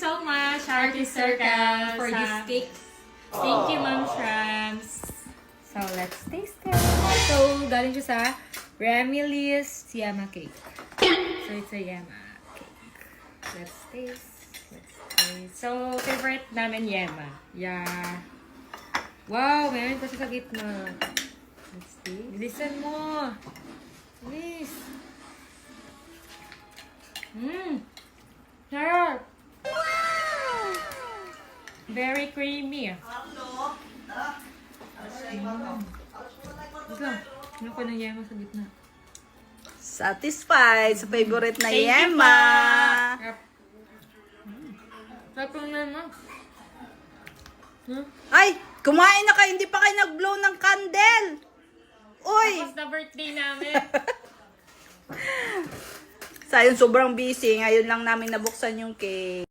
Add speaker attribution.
Speaker 1: so much, Artist Circle, for this cake. Thank you, Ma'am Shrams. So, let's taste it. So, galing siya sa Remili's Yama Cake. So, it's a Yama cake. Let's taste. So, favorite namin Yama. Yeah. Wow, meron pa siya sa gitna. Let's taste. Bilisan mo. Bilis. Sarap. Wow! Very creamy. Ito. Ano ko ng yema sa gitna?
Speaker 2: Satisfied sa favorite na
Speaker 1: Thank you
Speaker 2: Yema.
Speaker 1: pa. Sarap ng yema.
Speaker 2: Ay, kumain na kayo. Hindi pa kayo nag-blow ng candle. Uy!
Speaker 1: Tapos na birthday namin.
Speaker 2: Sayang, sobrang busy. Ngayon lang namin nabuksan yung cake.